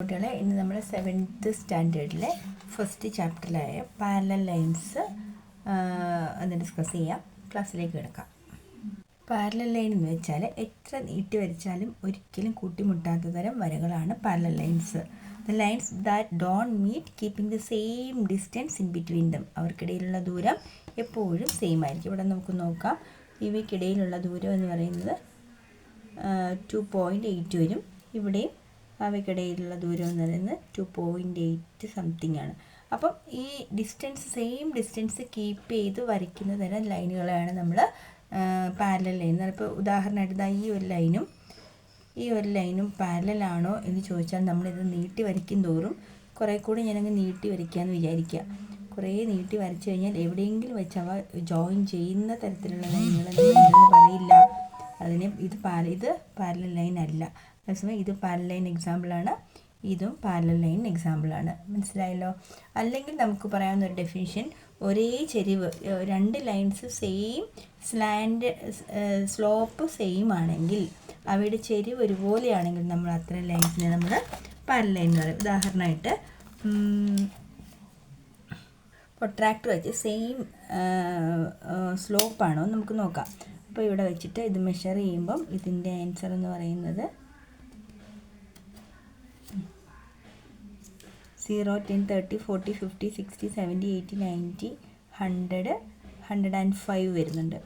കുട്ടികളെ ഇന്ന് നമ്മൾ 7th സ്റ്റാൻഡേർഡിലെ ഫസ്റ്റ് ചാപ്റ്ററിലായ പാരലൽ ലൈൻസ് ഒന്ന് ഡിസ്കസ് ചെയ്യാം. ക്ലാസ്സിലേക്ക് കിടക്കാം. പാരലൽ ലൈൻ എന്ന് വെച്ചാൽ എത്ര നീട്ടി വരച്ചാലും ഒരിക്കലും കൂട്ടിമുട്ടാത്ത തരം വരകളാണ് parallel lines. The lines that don't meet keeping the same distance in between them. അവർക്കിടയിലുള്ള ദൂരം എപ്പോഴും സെയിം ആയിരിക്കും. ഇവിടെ നമുക്ക് നോക്കാം. ഇവയ്ക്കിടയിലുള്ള ദൂരം എന്ന് പറയുന്നത് 2.8 വരും. ഇവിടെയും അവയ്ക്കിടയിലുള്ള ദൂരം എന്ന് പറയുന്നത് 2.8 സംതിങ് ആണ്. അപ്പം ഈ ഡിസ്റ്റൻസ് സെയിം ഡിസ്റ്റൻസ് കീപ്പ് ചെയ്ത് വരയ്ക്കുന്ന തരം ലൈനുകളാണ് നമ്മൾ പാരലൽ ലൈൻ. ഇപ്പോൾ ഉദാഹരണമായിട്ട് ഈ ഒരു ലൈനും പാരലൽ ആണോ എന്ന് ചോദിച്ചാൽ നമ്മളിത് നീട്ടി വരയ്ക്കും തോറും കുറേ കൂടി ഞാനങ്ങ് നീട്ടി വരയ്ക്കാമെന്ന് വിചാരിക്കുക. കുറേ നീട്ടി വരച്ചു കഴിഞ്ഞാൽ എവിടെയെങ്കിലും വെച്ച് അവ ജോയിൻ ചെയ്യുന്ന തരത്തിലുള്ള ലൈനുകൾ എന്തെന്ന് പറയില്ല. ഇത് പാരലൽ ലൈൻ അല്ല. അതേസമയം ഇത് പാരലൽ ലൈൻ എക്സാമ്പിളാണ്, ഇതും പാരലൽ ലൈൻ എക്സാമ്പിളാണ്. മനസ്സിലായല്ലോ? അല്ലെങ്കിൽ നമുക്ക് പറയാവുന്ന ഒരു ഡെഫിനിഷൻ, ഒരേ ചെരിവ്, രണ്ട് ലൈൻസ് സെയിം സ്ലോപ്പ് സെയിം ആണെങ്കിൽ, അവയുടെ ചെരിവ് ഒരുപോലെയാണെങ്കിൽ നമ്മൾ അത്തരം ലൈൻസിനെ നമ്മൾ പാരലൽ ലൈൻ എന്ന് പറയും. ഉദാഹരണമായിട്ട് പ്രൊട്രാക്ടർ വെച്ച് സെയിം സ്ലോപ്പാണോ നമുക്ക് നോക്കാം. അപ്പോൾ ഇവിടെ വെച്ചിട്ട് ഇത് മെഷർ ചെയ്യുമ്പം ഇതിൻ്റെ ആൻസർ എന്ന് പറയുന്നത് 0, 10, 30, 40, 50, 60, 70, 80, 90, 100, 105 വരുന്നുണ്ട്.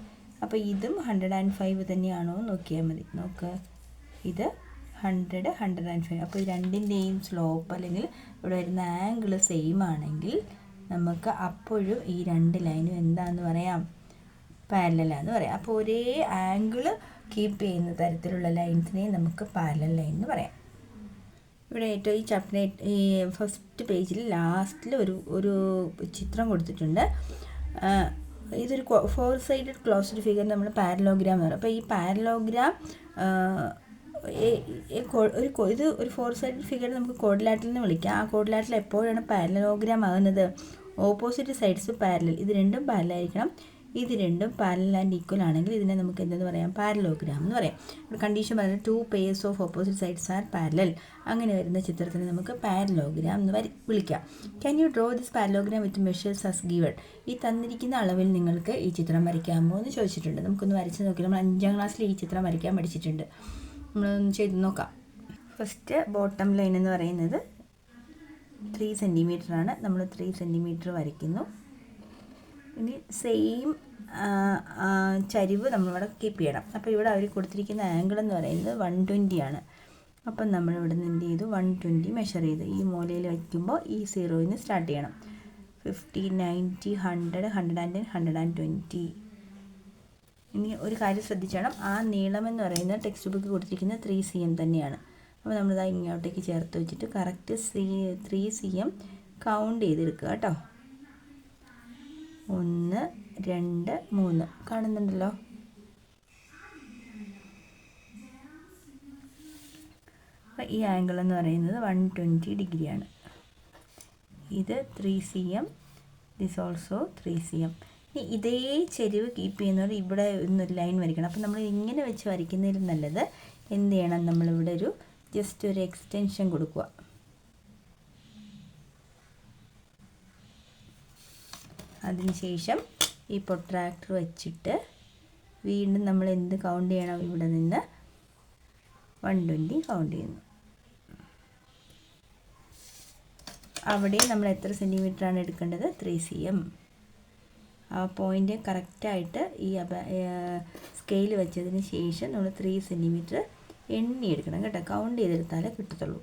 അപ്പോൾ ഇതും 105 തന്നെയാണോ നോക്കിയാൽ മതി. ഇത് 100, 105. അപ്പോൾ ഇത് രണ്ടിൻ്റെയും സ്ലോപ്പ് അല്ലെങ്കിൽ ഇവിടെ വരുന്ന ആംഗിൾ സെയിം ആണെങ്കിൽ നമുക്ക് അപ്പോഴും ഈ രണ്ട് ലൈനും എന്താണെന്ന് പറയാം? പാരലലാന്ന് പറയാം. അപ്പോൾ ഒരേ ആംഗിൾ കീപ്പ് ചെയ്യുന്ന തരത്തിലുള്ള ലൈൻസിനെ നമുക്ക് പാരലൽ ലൈൻ എന്ന് പറയാം. ഇവിടെ ഏറ്റവും ഈ ചാപ്റ്റർ ഈ ഫസ്റ്റ് പേജിൽ ലാസ്റ്റിൽ ഒരു ചിത്രം കൊടുത്തിട്ടുണ്ട്. ഇതൊരു 4 സൈഡഡ് ക്ലോസ്ഡ് ഫിഗർ നമ്മൾ പാരലോഗ്രാം എന്ന് പറയും. അപ്പോൾ ഈ പാരലോഗ്രാം ഇത് ഒരു 4 സൈഡഡ് ഫിഗർ നമുക്ക് ക്വാഡ്രിലാറ്ററൽ എന്ന് വിളിക്കാം. ആ ക്വാഡ്രിലാറ്ററൽ എപ്പോഴാണ് പാരലോഗ്രാം ആകുന്നത്? ഓപ്പോസിറ്റ് സൈഡ്സ് പാരലൽ, ഇത് രണ്ടും പാരലായിരിക്കണം. ഇത് രണ്ടും പാരലൽ ആൻഡ് ഈക്വൽ ആണെങ്കിൽ ഇതിനെ നമുക്ക് എന്തെന്ന് പറയാം? പാരലോഗ്രാം എന്ന് പറയാം. ഇവിടെ കണ്ടീഷൻ പറയുന്നത് 2 pairs of opposite sides are parallel. അങ്ങനെ വരുന്ന ചിത്രത്തിന് നമുക്ക് പാരലോഗ്രാം എന്ന് വിളിക്കാം. Can you draw this parallelogram with measures as given? ഈ തന്നിരിക്കുന്ന അളവിൽ നിങ്ങൾക്ക് ഈ ചിത്രം വരയ്ക്കാമോ എന്ന് ചോദിച്ചിട്ടുണ്ട്. നമുക്കൊന്ന് വരച്ച് നോക്കി. നമ്മൾ 5ാം ക്ലാസ്സിൽ ഈ ചിത്രം വരയ്ക്കാൻ പഠിച്ചിട്ടുണ്ട്. നമ്മളൊന്ന് ചെയ്ത് നോക്കാം. ഫസ്റ്റ് ബോട്ടം ലൈൻ എന്ന് പറയുന്നത് 3 സെൻറ്റിമീറ്റർ ആണ്. നമ്മൾ 3 സെൻറ്റിമീറ്റർ വരയ്ക്കുന്നു. ഇനി സെയിം ചരിവ് നമ്മളിവിടെ കീപ്പ് ചെയ്യണം. അപ്പോൾ ഇവിടെ അവർ കൊടുത്തിരിക്കുന്ന ആംഗിൾ എന്ന് പറയുന്നത് 120 ആണ്. അപ്പം നമ്മളിവിടെ നിന്ന് എന്ത് ചെയ്തു? 120 മെഷർ ചെയ്ത് ഈ മൂലയിൽ വയ്ക്കുമ്പോൾ ഈ 0യിൽ നിന്ന് സ്റ്റാർട്ട് ചെയ്യണം. 50, 90, 100, 110, 120. ഇനി ഒരു കാര്യം ശ്രദ്ധിച്ചണം, ആ നീളം എന്ന് പറയുന്നത് ടെക്സ്റ്റ് ബുക്ക് കൊടുത്തിരിക്കുന്നത് 3 cm തന്നെയാണ്. അപ്പോൾ നമ്മളിതാ ഇങ്ങോട്ടേക്ക് ചേർത്ത് വെച്ചിട്ട് കറക്റ്റ് 3 cm കൗണ്ട് ചെയ്തെടുക്കുക കേട്ടോ. 1, 2, 3 കാണുന്നുണ്ടല്ലോ. അപ്പോൾ ഈ ആംഗിൾ എന്ന് പറയുന്നത് 120 ഡിഗ്രിയാണ്. ഇത് 3 cm, ദിസ് ഓൾസോ 3 cm. ഇനി ഇതേ ചെരിവ് കീപ്പ് ചെയ്യുന്നവർ ഇവിടെ ഒന്നൊരു ലൈൻ വരയ്ക്കണം. അപ്പോൾ നമ്മൾ ഇങ്ങനെ വെച്ച് വരയ്ക്കുന്നതിലും നല്ലത് എന്ത് ചെയ്യണം? നമ്മളിവിടെ ജസ്റ്റ് ഒരു എക്സ്റ്റൻഷൻ കൊടുക്കുക. അതിനുശേഷം ഈ പ്രൊട്രാക്ടർ വെച്ചിട്ട് വീണ്ടും നമ്മൾ എന്ത് കൗണ്ട് ചെയ്യണം? ഇവിടെ നിന്ന് 120 കൗണ്ട് ചെയ്യുന്നു. അവിടെ നമ്മൾ എത്ര സെൻറ്റിമീറ്ററാണ് എടുക്കേണ്ടത്? 3 cm. ആ പോയിൻ്റ് കറക്റ്റായിട്ട് ഈ സ്കെയിൽ വെച്ചതിന് ശേഷം നമ്മൾ 3 സെൻറ്റിമീറ്റർ എണ്ണി എടുക്കണം കേട്ടോ. കൗണ്ട് ചെയ്തെടുത്താലേ കിട്ടത്തുള്ളൂ.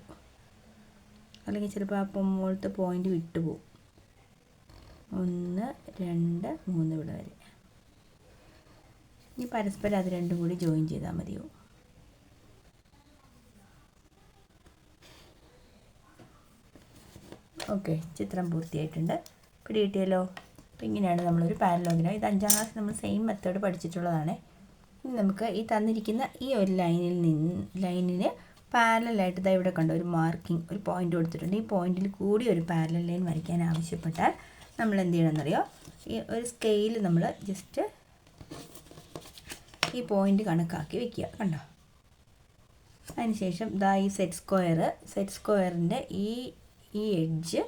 അല്ലെങ്കിൽ ചിലപ്പോൾ അപ്പം മുകളിലത്തെ പോയിൻ്റ് വിട്ടുപോകും. 1, 2, 3 ഇവിടെ വരെ. ഇനി പരസ്പരം അത് രണ്ടും കൂടി ജോയിൻ ചെയ്താൽ മതിയോ? ഓക്കെ, ചിത്രം പൂർത്തിയായിട്ടുണ്ട്. പിടികിട്ടിയല്ലോ. അപ്പോൾ ഇങ്ങനെയാണ് നമ്മളൊരു പാരലോഗ്രാം. ഇത് 5ാം ക്ലാസ് നമ്മൾ സെയിം മെത്തേഡ് പഠിച്ചിട്ടുള്ളതാണ്. ഇനി നമുക്ക് ഈ തന്നിരിക്കുന്ന ഈ ഒരു ലൈനിന് പാരലായിട്ട് ഇതാ ഇവിടെ കണ്ട ഒരു മാർക്കിംഗ്, ഒരു പോയിൻ്റ് കൊടുത്തിട്ടുണ്ട്. ഈ പോയിന്റിൽ കൂടി ഒരു പാരലൽ ലൈൻ വരയ്ക്കാൻ ആവശ്യപ്പെട്ടാൽ നമ്മൾ എന്ത് ചെയ്യണമെന്നറിയോ? ഈ ഒരു സ്കെയിൽ നമ്മൾ ജസ്റ്റ് ഈ പോയിൻ്റ് കണക്കാക്കി വയ്ക്കുക. കണ്ടോ? അതിനുശേഷം ഈ സെറ്റ് സ്ക്വയറിൻ്റെ ഈ എഡ്ജ്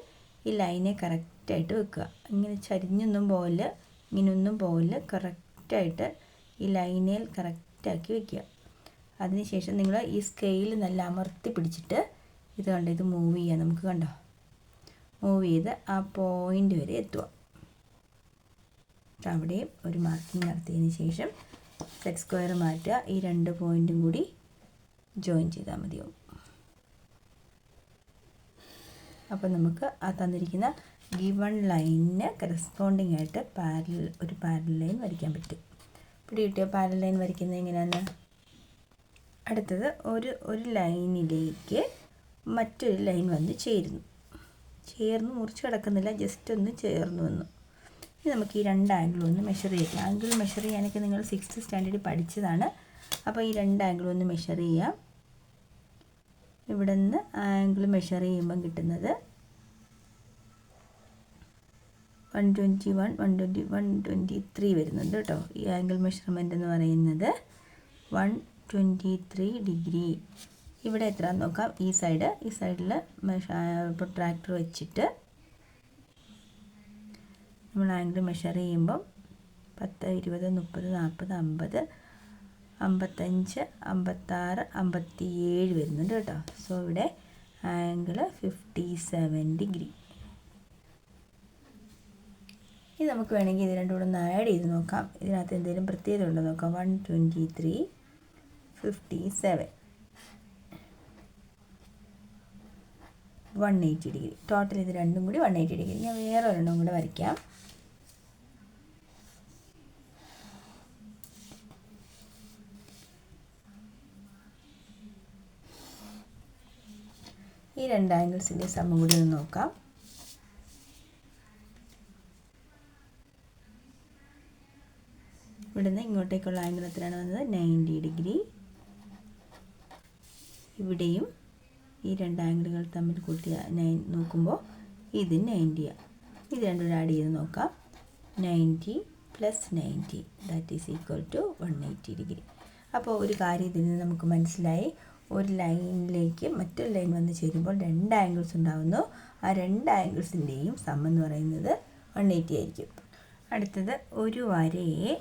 ഈ ലൈനെ കറക്റ്റായിട്ട് വെക്കുക. ഇങ്ങനെ ചരിഞ്ഞൊന്നും പോകില്ല, ഇങ്ങനെയൊന്നും പോകില്ല, കറക്റ്റായിട്ട് ഈ ലൈനിൽ കറക്റ്റാക്കി വെക്കുക. അതിനുശേഷം നിങ്ങൾ ഈ സ്കെയിൽ നല്ല അമർത്തി പിടിച്ചിട്ട് ഇത് മൂവ് ചെയ്യുക. നമുക്ക് കണ്ടോ, മൂവ് ചെയ്ത് ആ പോയിൻ്റ് വരെ എത്തുക. അവിടെയും ഒരു മാർക്കിംഗ് നടത്തിയതിന് ശേഷം സെറ്റ് സ്ക്വയർ മാറ്റുക. ഈ 2 പോയിൻറ്റും കൂടി ജോയിൻ ചെയ്താൽ മതിയാവും. അപ്പോൾ നമുക്ക് ആ തന്നിരിക്കുന്ന ഗിവൺ ലൈനിന് കറസ്പോണ്ടിങ് ആയിട്ട് ഒരു പാരലൽ ലൈൻ വരയ്ക്കാൻ പറ്റും. പിടികിട്ടിയോ പാരലൽ ലൈൻ വരയ്ക്കുന്നത് എങ്ങനെയാണ്? അടുത്തത് ഒരു ലൈനിലേക്ക് മറ്റൊരു ലൈൻ വന്ന് ചേർന്ന് മുറിച്ച് കിടക്കുന്നില്ല, ജസ്റ്റ് ഒന്ന് ചേർന്ന് വന്നു. ഇനി നമുക്ക് ഈ 2 ആംഗിളും ഒന്ന് മെഷർ ചെയ്യാം. ആംഗിൾ മെഷർ ചെയ്യാനൊക്കെ നിങ്ങൾ 6th സ്റ്റാൻഡേർഡിൽ പഠിച്ചതാണ്. അപ്പോൾ ഈ 2 ആംഗിളും ഒന്ന് മെഷർ ചെയ്യാം. ഇവിടെ നിന്ന് ആംഗിൾ മെഷർ ചെയ്യുമ്പം കിട്ടുന്നത് 121, 120, 123 വരുന്നുണ്ട് കേട്ടോ. ഈ ആംഗിൾ മെഷർമെൻ്റ് എന്ന് പറയുന്നത് 123 ഡിഗ്രി. ഇവിടെ എത്രയാണെന്ന് നോക്കാം. ഈ സൈഡിൽ പ്രൊട്രാക്ടർ വെച്ചിട്ട് നമ്മൾ ആംഗിൾ മെഷർ ചെയ്യുമ്പം 10, 20, 30, 40, 50, 55, 56, 57 വരുന്നുണ്ട് കേട്ടോ. സോ ഇവിടെ ആംഗിൾ 57 ഡിഗ്രി. ഇനി നമുക്ക് വേണമെങ്കിൽ ഇത് രണ്ടും കൂടെ ഒന്ന് ആഡ് ചെയ്ത് നോക്കാം. ഇതിനകത്ത് എന്തെങ്കിലും പ്രത്യേകത ഉണ്ടോ നോക്കാം. 123, 57, 180 ഡിഗ്രി. ടോട്ടൽ ഇത് രണ്ടും കൂടി 180 ഡിഗ്രി. ഞാൻ വേറെ ഒരെണ്ണം കൂടെ വരയ്ക്കാം. ഈ 2 ആംഗിൾസിൻ്റെ സമം കൂടി ഒന്ന് നോക്കാം. ഇവിടുന്ന് ഇങ്ങോട്ടേക്കുള്ള ആംഗിൾ എത്രയാണ് വന്നത്? 90 ഡിഗ്രി. ഇവിടെയും ഈ 2 ആംഗിളുകൾ തമ്മിൽ കൂട്ടി നോക്കുമ്പോൾ ഇത് 90. ഇത് രണ്ടും ആഡ് ചെയ്ത് നോക്കാം. 90 + 90 that is equal to 180 degree. അപ്പോൾ ഒരു കാര്യം ഇതിൽ നിന്ന് നമുക്ക് മനസ്സിലായി. ഒരു ലൈനിലേക്ക് മറ്റൊരു ലൈൻ വന്ന് ചേരുമ്പോൾ 2 ആംഗിൾസ് ഉണ്ടാകുന്നു. ആ 2 ആംഗിൾസിൻ്റെയും സം എന്ന് പറയുന്നത് 180 ആയിരിക്കും. അടുത്തത് ഒരു വരയെ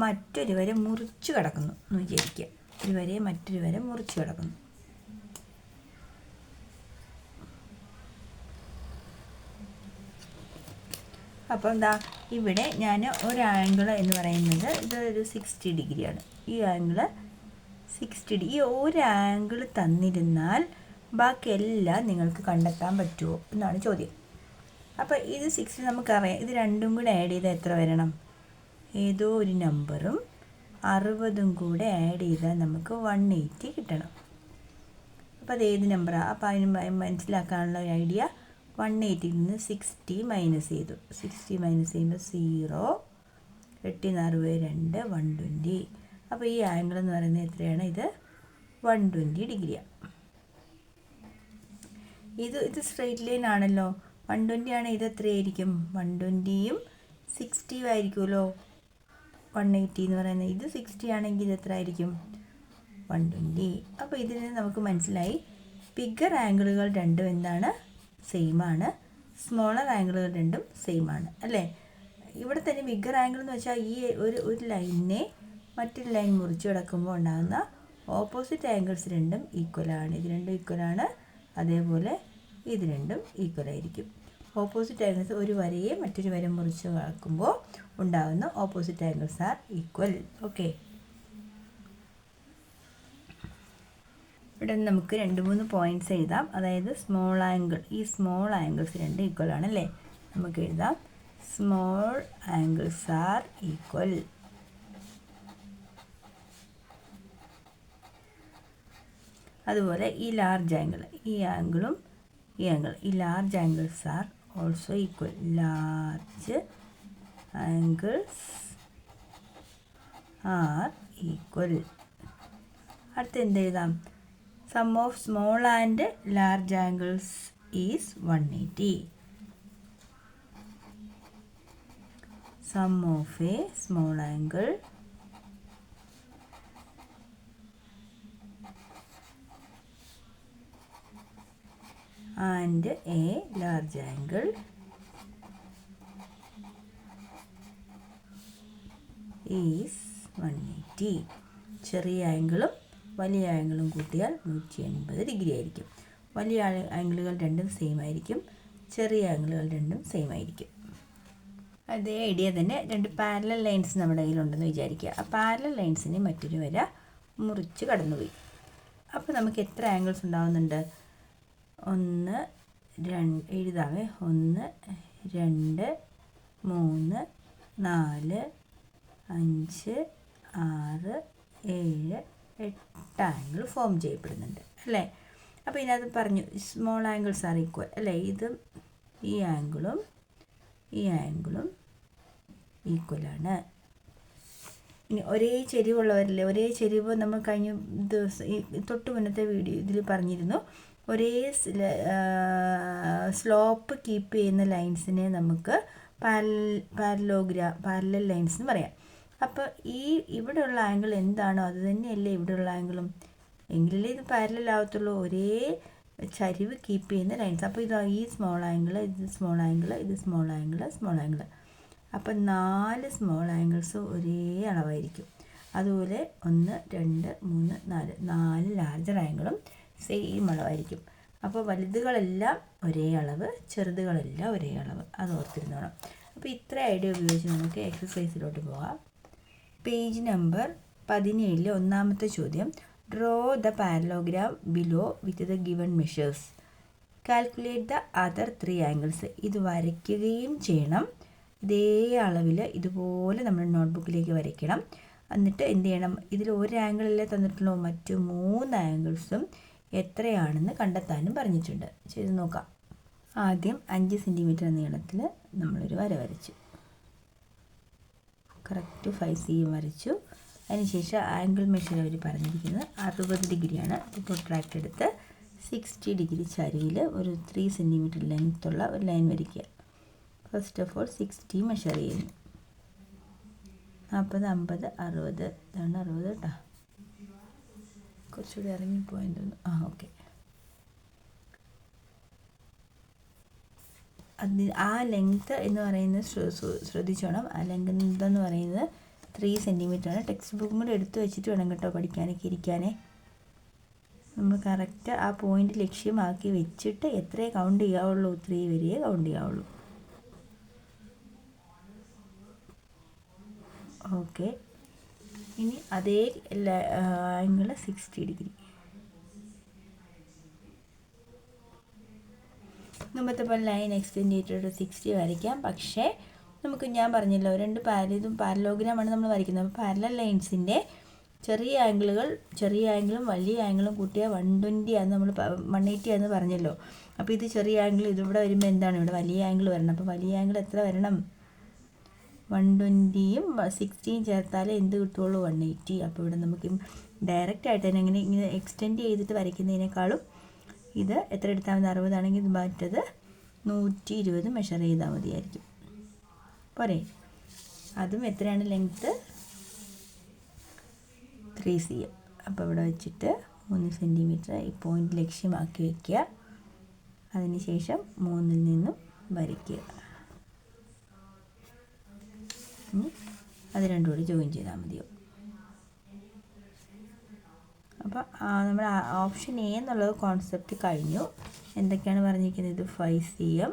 മറ്റൊരു വര മുറിച്ച് കിടക്കുന്നു എന്ന് വിചാരിക്കുക. ഒരു വരയെ മറ്റൊരു വര മുറിച്ച് കിടക്കുന്നു. അപ്പോൾ ഇവിടെ ഞാൻ ഒരു ആംഗിൾ എന്ന് പറയുന്നത് ഇതൊരു 60 ഡിഗ്രിയാണ്. ഈ ആംഗിൾ 60 ഡിഗ്രി. ഈ ഒരു ആംഗിൾ തന്നിരുന്നാൽ ബാക്കിയെല്ലാം നിങ്ങൾക്ക് കണ്ടെത്താൻ പറ്റുമോ എന്നാണ് ചോദ്യം. അപ്പോൾ ഇത് 60 നമുക്കറിയാം. ഇത് രണ്ടും കൂടെ ആഡ് ചെയ്താൽ എത്ര വരണം? ഏതോ ഒരു നമ്പറും 60ഉം കൂടെ ആഡ് ചെയ്താൽ നമുക്ക് 180 കിട്ടണം. അപ്പോൾ അത് ഏത് നമ്പറാണ്? അപ്പോൾ അതിന് മനസ്സിലാക്കാനുള്ള ഒരു ഐഡിയ, 180ൽ നിന്ന് 60 മൈനസ് ചെയ്തു. 60 മൈനസ് ചെയ്യുമ്പോൾ 0, 8 × 62, 120. അപ്പോൾ ഈ ആംഗിൾ എന്ന് പറയുന്നത് എത്രയാണ്? ഇത് 120 ഡിഗ്രിയാണ്. ഇത് സ്ട്രെയിറ്റ് ലൈൻ ആണല്ലോ. 120 ആണ്. ഇത് എത്രയായിരിക്കും? 120യും 60 ആയിരിക്കുമല്ലോ. 180 എന്ന് പറയുന്നത് ഇത് 60 ആണെങ്കിൽ ഇത് എത്ര ആയിരിക്കും? 120. അപ്പോൾ ഇതിൽ നിന്ന് നമുക്ക് മനസ്സിലായി ബിഗ്ഗർ ആംഗിളുകൾ രണ്ടും എന്താണ്? സെയിം ആണ്. സ്മോളർ ആംഗിളുകൾ രണ്ടും സെയിം ആണ് അല്ലേ? ഇവിടെ തന്നെ ബിഗ്ഗർ ആംഗിൾ എന്ന് വെച്ചാൽ ഈ ഒരു ലൈനിനെ മറ്റൊരു ലൈൻ മുറിച്ച് കിടക്കുമ്പോൾ ഉണ്ടാകുന്ന ഓപ്പോസിറ്റ് ആംഗിൾസ് രണ്ടും ഈക്വലാണ്. ഇത് രണ്ടും ഈക്വലാണ്. അതേപോലെ ഇത് രണ്ടും ഈക്വലായിരിക്കും. ഓപ്പോസിറ്റ് ആംഗിൾസ് ഒരു വരയെ മറ്റൊരു വര മുറിച്ച് കിടക്കുമ്പോൾ ഉണ്ടാകുന്ന opposite angles are equal. Okay, ഇവിടെ നമുക്ക് 2-3 പോയിൻറ്റ്സ് എഴുതാം. അതായത് സ്മോൾ ആംഗിൾ, ഈ സ്മോൾ ആംഗിൾസ് രണ്ടും ഈക്വൽ ആണ് അല്ലേ? നമുക്ക് എഴുതാം സ്മോൾ ആംഗിൾസ് ആർ ഈക്വൽ. അതുപോലെ ഈ ലാർജ് ആംഗിൾ, ഈ ആംഗിളും ഈ ആംഗിൾ, ഈ large angles are also equal. Large angles are equal. അടുത്ത് എന്ത് എഴുതാം? Sum of small and large angles is 180. Sum of a small angle and a large angle is 180. ചെറിയ ആംഗിളും വലിയ ആംഗിളും കൂട്ടിയാൽ 180 ഡിഗ്രി ആയിരിക്കും. വലിയ ആംഗിളുകൾ രണ്ടും സെയിം ആയിരിക്കും, ചെറിയ ആംഗിളുകൾ രണ്ടും സെയിം ആയിരിക്കും. അതേ ഐഡിയ തന്നെ രണ്ട് പാരലൽ ലൈൻസ് നമ്മുടെ കയ്യിലുണ്ടെന്ന് വിചാരിക്കുക. ആ പാരലൽ ലൈൻസിനെ മറ്റൊരു വര മുറിച്ച് കടന്നുപോയി. അപ്പോൾ നമുക്ക് എത്ര ആംഗിൾസ് ഉണ്ടാകുന്നുണ്ട്? 1 2 എഴുതാമേ 1 2 3 4 5 6 7 8 ആംഗിൾ ഫോം ചെയ്യപ്പെടുന്നുണ്ട് അല്ലേ? അപ്പോൾ ഇതിനകത്ത് പറഞ്ഞു സ്മോൾ ആംഗിൾസ് ആർ ഈക്വൽ അല്ലേ? ഇതും ഈ ആംഗിളും ഈക്വലാണ്. ഇനി ഒരേ ചെരിവുള്ളവരല്ലേ? ഒരേ ചെരിവ് നമ്മൾ കഴിഞ്ഞ ദിവസം തൊട്ട് മുന്നത്തെ ഇതിൽ പറഞ്ഞിരുന്നു. ഒരേ സ്ലോപ്പ് കീപ്പ് ചെയ്യുന്ന ലൈൻസിനെ നമുക്ക് പാരലൽ ലൈൻസ് എന്ന് പറയാം. അപ്പോൾ ഇവിടെയുള്ള ആംഗിൾ എന്താണോ അത് തന്നെയല്ലേ ഇവിടെയുള്ള ആംഗിളും, എങ്കിലേ ഇത് പാരലൽ ആവത്തുള്ളൂ. ഒരേ ചരിവ് കീപ്പ് ചെയ്യുന്ന ലൈൻസ്. അപ്പോൾ ഇത് ഈ സ്മോൾ ആംഗിൾ, ഇത് സ്മോൾ ആംഗിൾ, ഇത് സ്മോൾ ആംഗിൾ, സ്മോൾ ആംഗിൾ. അപ്പം 4 സ്മോൾ ആംഗിൾസ് ഒരേ അളവായിരിക്കും. അതുപോലെ 1 2 3 4 ലാർജർ ആംഗിളും സെയിം അളവായിരിക്കും. അപ്പോൾ വലുതുകളെല്ലാം ഒരേ അളവ്, ചെറുതുകളെല്ലാം ഒരേ അളവ്. അത് ഓർത്തിരുന്നോണം. അപ്പോൾ ഇത്ര ഐഡിയ ഉപയോഗിച്ച് നമുക്ക് എക്സസൈസിലോട്ട് പോകാം. പേജ് നമ്പർ 17 ഒന്നാമത്തെ ചോദ്യം. Draw the parallelogram below with the given measures. Calculate the other 3 angles. ഇത് വരയ്ക്കുകയും ചെയ്യണം. ഇതേ അളവിൽ ഇതുപോലെ നമ്മൾ നോട്ട്ബുക്കിലേക്ക് വരയ്ക്കണം. എന്നിട്ട് എന്ത് ചെയ്യണം? ഇതിൽ ഒരു ആംഗിളല്ലേ തന്നിട്ടുള്ളൂ, മറ്റു 3 ആംഗിൾസും എത്രയാണെന്ന് കണ്ടെത്താനും പറഞ്ഞിട്ടുണ്ട്. ചെയ്ത് നോക്കാം. ആദ്യം 5 സെൻറ്റിമീറ്റർ നീളത്തിൽ നമ്മളൊരു വര വരച്ചു. കറക്റ്റ് 5 cm വരച്ചു. അതിനുശേഷം ആംഗിൾ മെഷർ അവർ പറഞ്ഞിരിക്കുന്നത് 60 ഡിഗ്രിയാണ്. അപ്പോൾ പ്രൊട്രാക്റ്റ് എടുത്ത് 60 ഡിഗ്രി ചരിയിൽ ഒരു 3 സെൻറ്റിമീറ്റർ ലെങ്ത്തുള്ള ഒരു ലൈൻ വരയ്ക്കുക. ഫസ്റ്റ് ഓഫ് ഓൾ 60 മെഷർ ചെയ്യുന്നു. 40 50 60 ഇതാണ് 60 കേട്ടോ. കുറച്ചുകൂടി ഇറങ്ങിപ്പോയെന്ന് തോന്നുന്നു. ഓക്കെ. ആ ലെങ്ത്ത് എന്ന് പറയുന്നത് ശ്രദ്ധിച്ചോണം. ആ ലെങ്ത് എന്ന് പറയുന്നത് 3 സെൻറ്റിമീറ്ററാണ്. ടെക്സ്റ്റ് ബുക്കും കൂടെ എടുത്ത് വെച്ചിട്ട് വേണം കേട്ടോ പഠിക്കാനൊക്കെ ഇരിക്കാനേ. നമ്മൾ കറക്റ്റ് ആ പോയിൻ്റ് ലക്ഷ്യമാക്കി വെച്ചിട്ട് എത്രയേ കൗണ്ട് ചെയ്യാവുള്ളൂ? 3 വരെയേ കൗണ്ട് ചെയ്യാവുള്ളൂ. ഓക്കെ. ഇനി അതേ ആംഗിൾ 60 ഡിഗ്രി. മുമ്പത്തെ പോലെ ലൈൻ എക്സ്റ്റെൻഡ് ചെയ്തിട്ട് 60 വരയ്ക്കാം. പക്ഷേ നമുക്ക് ഞാൻ പറഞ്ഞല്ലോ, രണ്ട് ഇതും പാരലോഗ്രാമാണ് നമ്മൾ വരയ്ക്കുന്നത്. അപ്പോൾ പാരലൽ ലൈൻസിൻ്റെ ചെറിയ ആംഗിളും വലിയ ആംഗിളും കൂട്ടിയാൽ 120 ആണ്, നമ്മൾ 180 ആണെന്ന് പറഞ്ഞല്ലോ. അപ്പോൾ ഇത് ചെറിയ ആംഗിൾ ഇതിവിടെ വരുമ്പോൾ എന്താണ്? ഇവിടെ വലിയ ആംഗിൾ വരണം. അപ്പോൾ വലിയ ആംഗിൾ എത്ര വരണം? 120യും 60യും ചേർത്താലേ എന്ത് കിട്ടുള്ളൂ? 180. അപ്പോൾ ഇവിടെ നമുക്ക് ഡയറക്റ്റ് ആയിട്ട് തന്നെ ഇങ്ങനെ എക്സ്റ്റെൻഡ് ചെയ്തിട്ട് വരയ്ക്കുന്നതിനേക്കാളും ഇത് എത്ര എടുത്താൽ മതി? 60 ആണെങ്കിൽ ഇത് മറ്റത് 120 മെഷർ ചെയ്താൽ മതിയായിരിക്കും. പോരെ? അതും എത്രയാണ് ലെങ്ത്ത്? 3 cm. അപ്പോൾ ഇവിടെ വെച്ചിട്ട് 3 സെൻറ്റിമീറ്റർ ഈ പോയിൻ്റ് ലക്ഷ്യമാക്കി വയ്ക്കുക. അതിനുശേഷം 3ൽ നിന്നും വരയ്ക്കുക. അത് രണ്ടും കൂടി ജോയിൻ ചെയ്താൽ മതിയോ? അപ്പോൾ നമ്മുടെ ഓപ്ഷൻ എ എന്നുള്ളത് കോൺസെപ്റ്റ് കഴിഞ്ഞു. എന്തൊക്കെയാണ് പറഞ്ഞിരിക്കുന്നത്? ഇത് 5 cm,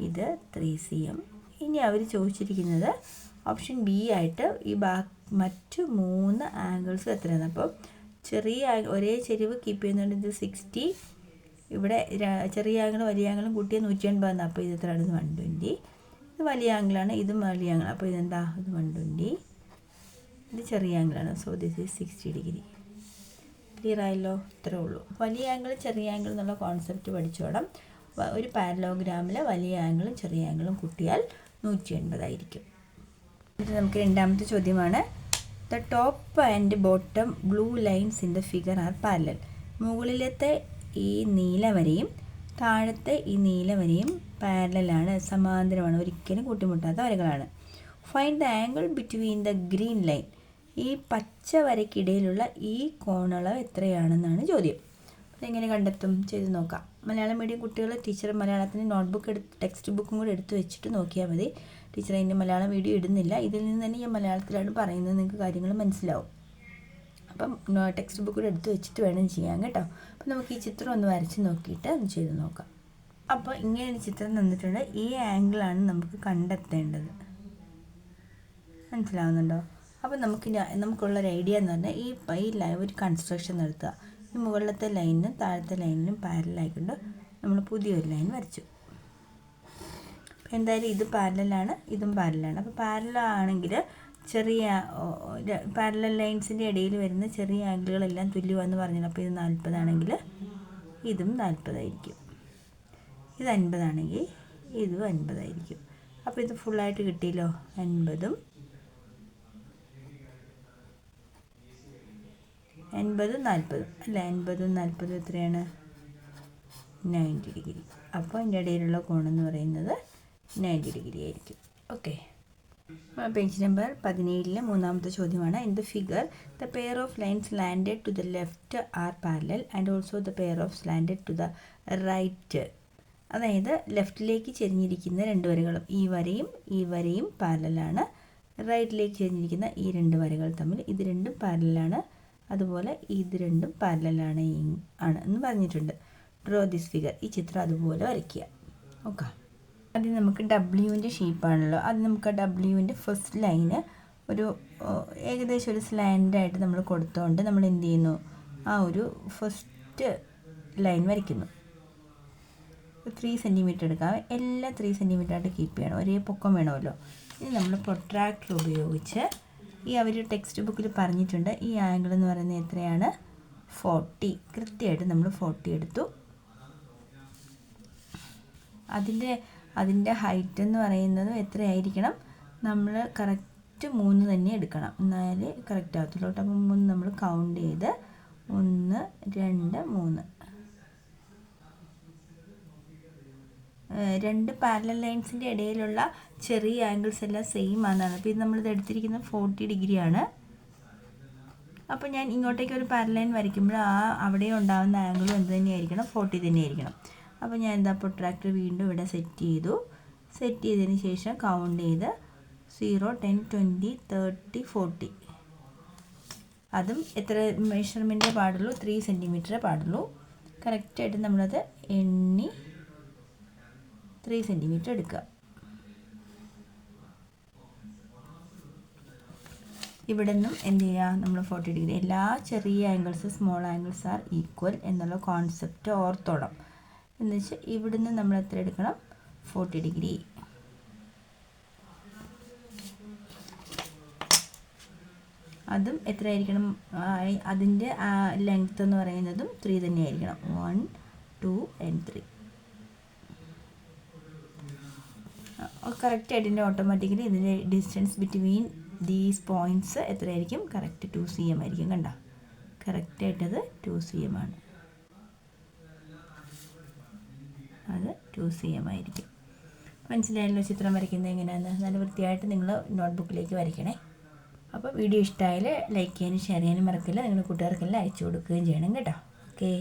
ഇത് 3 cm. ഇനി അവർ ചോദിച്ചിരിക്കുന്നത് ഓപ്ഷൻ ബി ആയിട്ട് ഈ മറ്റു 3 ആംഗിൾസ് എത്രയാണ്? അപ്പോൾ ഒരേ ചെരിവ് കീപ്പ് ചെയ്യുന്നുണ്ട്. ഇത് 60, ഇവിടെ ചെറിയ ആംഗിളും വലിയ ആംഗിളും കൂട്ടിയ 180. അപ്പോൾ ഇത് എത്രയാണ്? ഇത് 120. ഇത് വലിയ ആംഗിളാണ്, ഇതും വലിയ ആംഗിൾ. അപ്പോൾ ഇതെന്താ? ഇത് 120. ഇത് ചെറിയ ആംഗിളാണ്. So this is 60 degree. Clear ആയല്ലോ? ഇത്രേ ഉള്ളൂ. വലിയ ആംഗിൾ ചെറിയ ആംഗിൾ എന്നുള്ള കോൺസെപ്റ്റ് പഠിച്ചോണം. ഒരു പാരലോഗ്രാമിൽ വലിയ ആംഗിളും ചെറിയ ആംഗിളും കൂട്ടിയാൽ 180 ആയിരിക്കും. ഇത് നമുക്ക് രണ്ടാമത്തെ ചോദ്യമാണ്. The top and bottom blue lines in the figure are parallel. മുകളിലത്തെ ഈ നീലവരയും താഴത്തെ ഈ നീലവരയും പാരലലാണ്, സമാന്തരമാണ്, ഒരിക്കലും കൂട്ടിമുട്ടാത്ത വരകളാണ്. Find the angle between the green line. ഈ പച്ച വരയ്ക്കിടയിലുള്ള ഈ കോണളവ് എത്രയാണെന്നാണ് ചോദ്യം. അതെങ്ങനെ കണ്ടെത്തും ചെയ്ത് നോക്കാം. മലയാളം മീഡിയം കുട്ടികൾ ടീച്ചർ മലയാളത്തിന് നോട്ട്ബുക്ക് ടെക്സ്റ്റ് ബുക്കും കൂടെ എടുത്ത് വെച്ചിട്ട് നോക്കിയാൽ മതി. ടീച്ചർ അതിൻ്റെ മലയാളം വീഡിയോ ഇടുന്നില്ല, ഇതിൽ നിന്ന് തന്നെ ഞാൻ മലയാളത്തിലാണ് പറയുന്നത്, നിങ്ങൾക്ക് കാര്യങ്ങൾ മനസ്സിലാവും. അപ്പം ടെക്സ്റ്റ് ബുക്ക് കൂടെ എടുത്ത് വെച്ചിട്ട് വേണം ചെയ്യാൻ കേട്ടോ. അപ്പം നമുക്ക് ഈ ചിത്രം ഒന്ന് വരച്ച് നോക്കിയിട്ട് ഒന്ന് ചെയ്ത് നോക്കാം. അപ്പോൾ ഇങ്ങനെ ഒരു ചിത്രം തന്നിട്ടുണ്ട്. ഈ ആംഗിളാണ് നമുക്ക് കണ്ടെത്തേണ്ടത്. മനസ്സിലാവുന്നുണ്ടോ? അപ്പോൾ നമുക്കുള്ളൊരു ഐഡിയ എന്ന് പറഞ്ഞാൽ ഈ ലൈൻ ഒരു കൺസ്ട്രക്ഷൻ നടത്തുക. ഈ മുകളിലത്തെ ലൈനിനും താഴത്തെ ലൈനിനും പാരലായിക്കൊണ്ട് നമ്മൾ പുതിയൊരു ലൈൻ വരച്ചു. അപ്പോൾ എന്തായാലും ഇത് പാരലാണ്, ഇതും പാരലാണ്. അപ്പോൾ പാരലാണെങ്കിൽ ചെറിയ പാരലൽ ലൈൻസിൻ്റെ ഇടയിൽ വരുന്ന ചെറിയ ആംഗിളുകളെല്ലാം തുല്യമാണെന്ന് പറഞ്ഞല്ലോ. അപ്പോൾ ഇത് 40 ആണെങ്കിൽ ഇതും 40 ആയിരിക്കും. ഇത് 50 ആണെങ്കിൽ ഇതും 50 ആയിരിക്കും. അപ്പോൾ ഇത് ഫുള്ളായിട്ട് കിട്ടിയല്ലോ. 80ഉം 40ഉം അല്ല, 80ഉം 40ഉം എത്രയാണ്? 90 ഡിഗ്രി. അപ്പോൾ അതിൻ്റെ ഇടയിലുള്ള കോണെന്ന് പറയുന്നത് 90 ഡിഗ്രി ആയിരിക്കും. ഓക്കെ. പേജ് നമ്പർ 17 മൂന്നാമത്തെ ചോദ്യമാണ്. In the figure the pair of lines landed to the left are parallel and also the pair of landed to the right. അതായത് ലെഫ്റ്റിലേക്ക് ചെരിഞ്ഞിരിക്കുന്ന രണ്ട് വരകളും ഈ വരയും പാരലലാണ്. റൈറ്റിലേക്ക് ചെരിഞ്ഞിരിക്കുന്ന ഈ രണ്ട് വരകൾ തമ്മിൽ ഇത് രണ്ടും പാരലലാണ്. അതുപോലെ ഇത് രണ്ടും പാരലലാണ് എന്ന് പറഞ്ഞിട്ടുണ്ട്. Draw this figure. ഈ ചിത്രം അതുപോലെ വരയ്ക്കുക. ഓക്കെ. അത് നമുക്ക് ഡബ്ല്യുവിൻ്റെ ഷേപ്പാണല്ലോ. അത് നമുക്ക് ആ ഡബ്ല്യുവിൻ്റെ ഫസ്റ്റ് ലൈന് ഒരു ഏകദേശം ഒരു സ്ലാൻഡായിട്ട് നമ്മൾ കൊടുത്തുകൊണ്ട് നമ്മൾ എന്ത് ചെയ്യുന്നു, ആ ഒരു ഫസ്റ്റ് ലൈൻ വരയ്ക്കുന്നു. 3 സെൻറ്റിമീറ്റർ എടുക്കാം. എല്ലാം 3 സെൻറ്റിമീറ്ററായിട്ട് കീപ്പ് ചെയ്യണം. ഒരേ പൊക്കം വേണമല്ലോ. ഇനി നമ്മൾ പ്രൊട്രാക്ടർ ഉപയോഗിച്ച് അവർ ടെക്സ്റ്റ് ബുക്കിൽ പറഞ്ഞിട്ടുണ്ട് ഈ ആംഗിൾ എന്ന് പറയുന്നത് എത്രയാണ്? 40. കൃത്യമായിട്ട് നമ്മൾ 40 എടുത്തു. അതിൻ്റെ ഹൈറ്റ് എന്ന് പറയുന്നത് എത്രയായിരിക്കണം? നമ്മൾ കറക്റ്റ് 3 തന്നെ എടുക്കണം, എന്നാലേ കറക്റ്റ് ആകത്തുള്ളൂ. അപ്പം 3 നമ്മൾ കൗണ്ട് ചെയ്ത് 1 2 3 രണ്ട് പാരലൽ ലൈൻസിൻ്റെ ഇടയിലുള്ള ചെറിയ ആംഗിൾസ് എല്ലാം സെയിം ആണെന്നാണ്. അപ്പോൾ ഇത് നമ്മളിത് എടുത്തിരിക്കുന്നത് 40 ഡിഗ്രിയാണ്. അപ്പോൾ ഞാൻ ഇങ്ങോട്ടേക്ക് ഒരു പാരലൽ ലൈൻ വരയ്ക്കുമ്പോൾ അവിടെ ഉണ്ടാകുന്ന ആംഗിളും എന്ത് തന്നെയായിരിക്കണം? 40 തന്നെയായിരിക്കണം. അപ്പോൾ ഞാൻ പ്രൊട്രാക്ടർ വീണ്ടും ഇവിടെ സെറ്റ് ചെയ്തതിന് ശേഷം കൗണ്ട് ചെയ്ത് 0 10 20 30 40. അതും എത്ര മെഷർമെൻറ്റേ പാടുള്ളൂ? 3 സെൻറ്റിമീറ്ററേ പാടുള്ളൂ. കറക്റ്റായിട്ട് നമ്മളത് എണ്ണി 3 സെൻറ്റിമീറ്റർ എടുക്കുക. ഇവിടെ നിന്നും എന്ത് ചെയ്യുക? നമ്മൾ 40 ഡിഗ്രി. എല്ലാ ചെറിയ angles small angles are equal എന്നുള്ള കോൺസെപ്റ്റ് ഓർത്തോണം. എന്ന് വെച്ചാൽ ഇവിടുന്ന് നമ്മൾ എത്ര എടുക്കണം? 40 ഡിഗ്രി. അതും എത്രയായിരിക്കണം? അതിൻ്റെ ലെങ്ത്ത് എന്ന് പറയുന്നതും 3 തന്നെയായിരിക്കണം. 1 2 and 3. കറക്റ്റ് ആയിട്ട് ഓട്ടോമാറ്റിക്കലി ഇതിൻ്റെ ഡിസ്റ്റൻസ് ബിറ്റ്വീൻ ദീസ് പോയിൻറ്റ്സ് എത്രയായിരിക്കും? കറക്റ്റ് 2 cm ആയിരിക്കും. കണ്ട, കറക്റ്റായിട്ടത് 2 cm ആണ്. അത് 2 cm ആയിരിക്കും. മനസ്സിലായല്ലോ ചിത്രം വരയ്ക്കുന്നത് എങ്ങനെയാണെന്ന്? നല്ല വൃത്തിയായിട്ട് നിങ്ങൾ നോട്ട്ബുക്കിലേക്ക് വരയ്ക്കണേ. അപ്പോൾ വീഡിയോ ഇഷ്ടമായാൽ ലൈക്ക് ചെയ്യാനും ഷെയർ ചെയ്യാനും മറക്കില്ല. നിങ്ങളുടെ കൂട്ടുകാർക്കെല്ലാം അയച്ചു കൊടുക്കുകയും ചെയ്യണം കേട്ടോ. ഓക്കേ.